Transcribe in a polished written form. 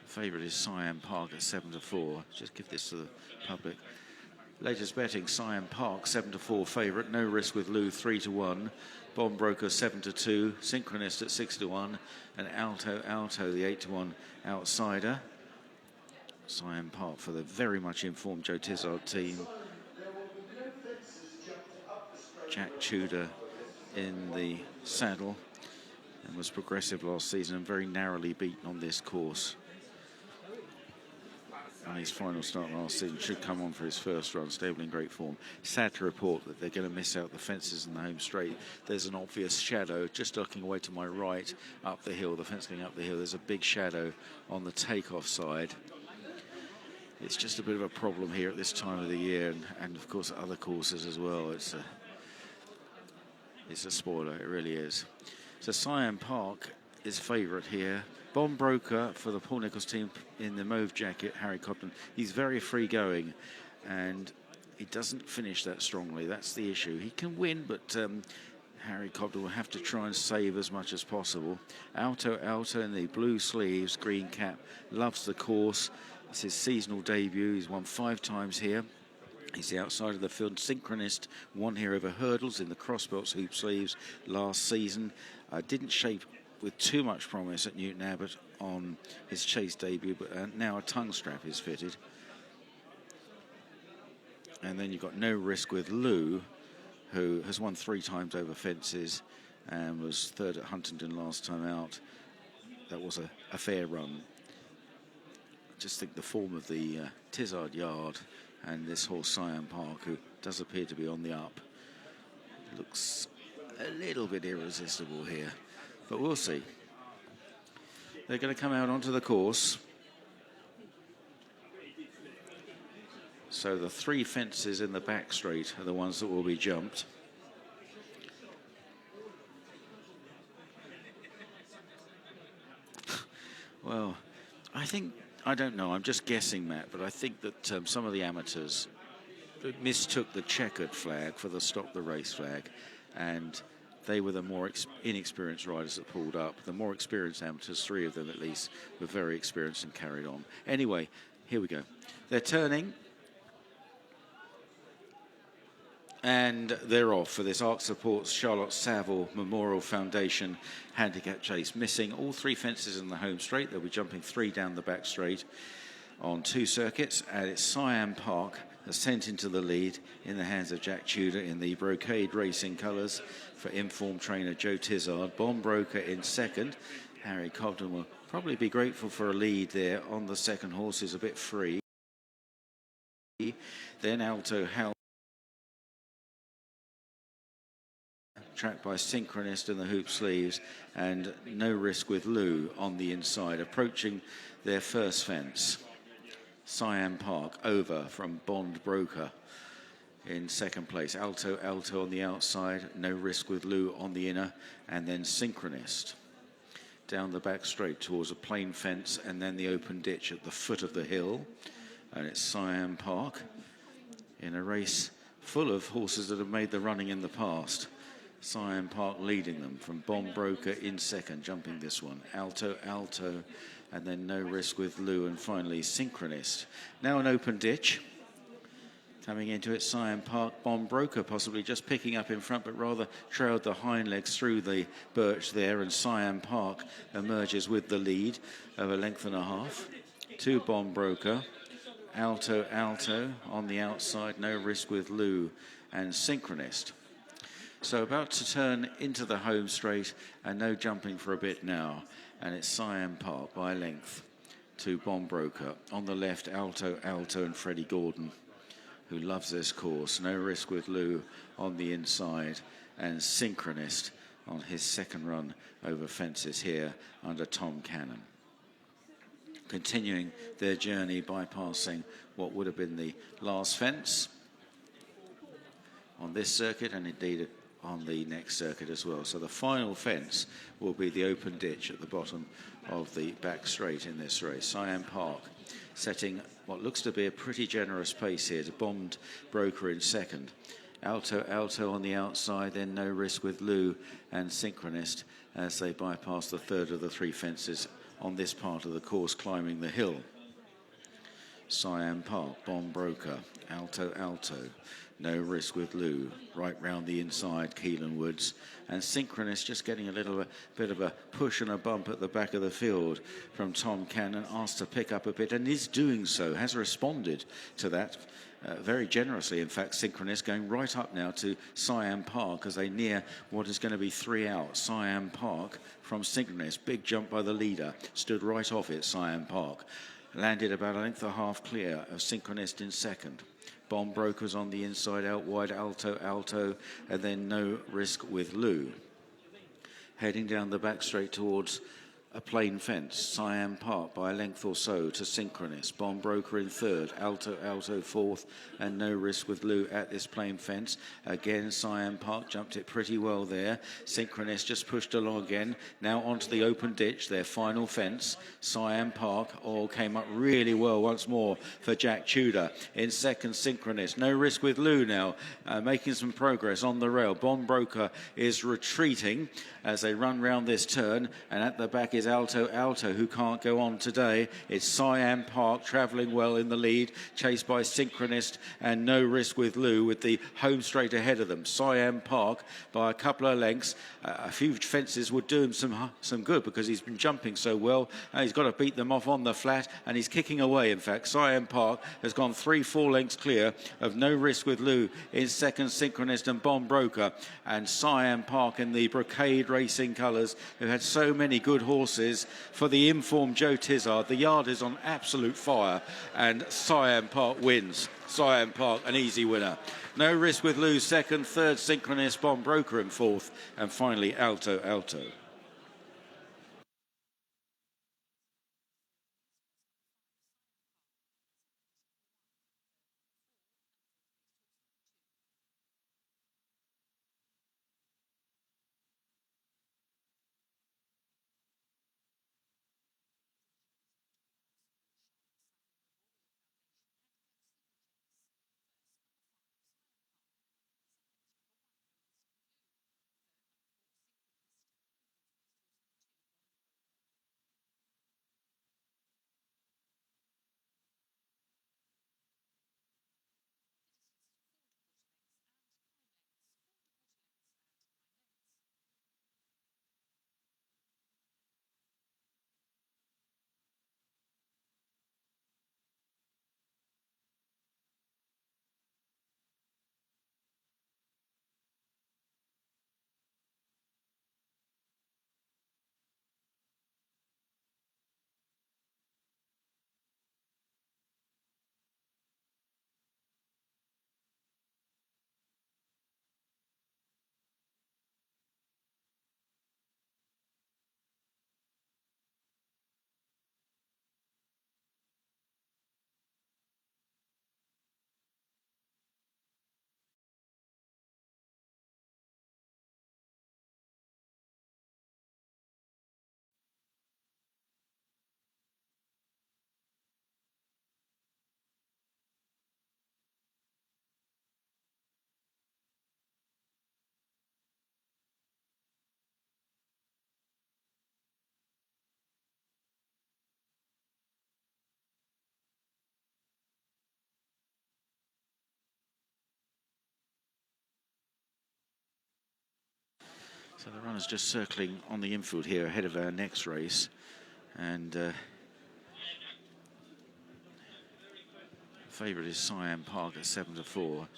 Favourite is Cyan Park at 7-4. Just give this to the public. Latest betting, Cyan Park 7-4 favourite. No Risk with Lou 3-1. Bomb Broker 7-2. Synchronist at 6-1. And Alto the 8-1 outsider. Cyan Park for the very much informed Joe Tizard team. Jack Tudor in the saddle and was progressive last season and very narrowly beaten on this course. And his final start last season should come on for his first run, stable in great form. Sad to report that they're going to miss out the fences in the home straight. There's an obvious shadow just looking away to my right up the hill, the fence going up the hill. There's a big shadow on the takeoff side. It's just a bit of a problem here at this time of the year, and of course at other courses as well. It's a spoiler, it really is. So Cyan Park is favourite here. Bomb Broker for the Paul Nicholls team in the mauve jacket, Harry Cobden. He's very free going and he doesn't finish that strongly. That's the issue. He can win, but Harry Cobden will have to try and save as much as possible. Alto in the blue sleeves, green cap, loves the course. It's his seasonal debut. He's won 5 times here. He's the outside of the field. Synchronist won here over hurdles in the crossbelts hoop sleeves last season. Didn't shape with too much promise at Newton Abbott on his chase debut, but now a tongue strap is fitted. And then you've got No Risk with Lou, who has won 3 times over fences and was third at Huntingdon last time out. That was a fair run. I just think the form of the Tizard yard and this horse Cyan Park, who does appear to be on the up, looks a little bit irresistible here. But we'll see. They're going to come out onto the course. So the 3 fences in the back straight are the ones that will be jumped. Well, I don't know, I'm just guessing, Matt, but I think that some of the amateurs mistook the checkered flag for the Stop the Race flag, and they were the more inexperienced riders that pulled up. The more experienced amateurs, 3 of them at least, were very experienced and carried on. Anyway, here we go. They're turning. And they're off for this ARC Supports Charlotte Savill Memorial Foundation Handicap Chase. Missing all 3 fences in the home straight. They'll be jumping 3 down the back straight on 2 circuits. And it's Cyan Park that's sent into the lead in the hands of Jack Tudor in the brocade racing colours for informed trainer Joe Tizard. Bomb Broker in second. Harry Cobden will probably be grateful for a lead there on the second horse, is a bit free. Then Alto tracked by Synchronist in the hoop sleeves, and No Risk with Lou on the inside, approaching their first fence. Cyan Park over from Bond Broker in second place. Alto on the outside, No Risk with Lou on the inner, and then Synchronist down the back straight towards a plain fence and then the open ditch at the foot of the hill. And it's Cyan Park in a race full of horses that have made the running in the past. Cyan Park leading them from Bomb Broker in second, jumping this one. Alto, and then No Risk with Lou, and finally Synchronist. Now an open ditch. Coming into it, Cyan Park, Bomb Broker possibly just picking up in front, but rather trailed the hind legs through the birch there, and Cyan Park emerges with the lead of a length and a half. 2 Bomb Broker, Alto on the outside, No Risk with Lou, and Synchronist. So about to turn into the home straight, and no jumping for a bit now. And it's Cyan Park by length to Bomb Broker. On the left, Alto and Freddie Gordon, who loves this course. No Risk with Lou on the inside, and Synchronist on his second run over fences here under Tom Cannon. Continuing their journey, bypassing what would have been the last fence on this circuit, and indeed on the next circuit as well. So the final fence will be the open ditch at the bottom of the back straight in this race. Cyan Park setting what looks to be a pretty generous pace here to Bomb Broker in second. Alto on the outside, then No Risk with Lou and Synchronist as they bypass the third of the three fences on this part of the course, climbing the hill. Siam Park, Bomb Broker, Alto, No Risk with Lou, right round the inside, Keelan Woods, and Synchronist just getting a little bit of a push and a bump at the back of the field from Tom Cannon, asked to pick up a bit, and is doing so, has responded to that very generously. In fact, Synchronist going right up now to Siam Park as they near what is going to be 3 out. Siam Park from Synchronist, big jump by the leader, stood right off it, Siam Park. Landed about a length and a half clear of Synchronist in second. Bomb Brokers on the inside, out wide, Alto, and then No Risk with Lou. Heading down the back straight towards a plain fence, Siam Park by a length or so to Synchronist. Bomb Broker in third, Alto fourth, and No Risk with Lou at this plain fence. Again, Siam Park jumped it pretty well there. Synchronist just pushed along again. Now onto the open ditch, their final fence. Siam Park all came up really well once more for Jack Tudor. In second, Synchronist. No Risk with Lou now, making some progress on the rail. Bomb Broker is retreating as they run round this turn, and at the back is Alto, who can't go on today. It's Siam Park travelling well in the lead, chased by Synchronist and No Risk with Lou, with the home straight ahead of them. Siam Park by a couple of lengths. A few fences would do him some good because he's been jumping so well. He's got to beat them off on the flat, and he's kicking away. In fact, Siam Park has gone 3-4 lengths clear of No Risk with Lou in second, Synchronist and Bomb Broker, and Siam Park in the brocade racing colours, who had so many good horses for the informed Joe Tizard. The yard is on absolute fire, and Siam Park wins. Siam Park, an easy winner. No Risk with Lou second, third Synchronist, Bomb Broker in fourth, and finally Alto. So the runners just circling on the infield here ahead of our next race, and favourite is Siam Park at 7-4.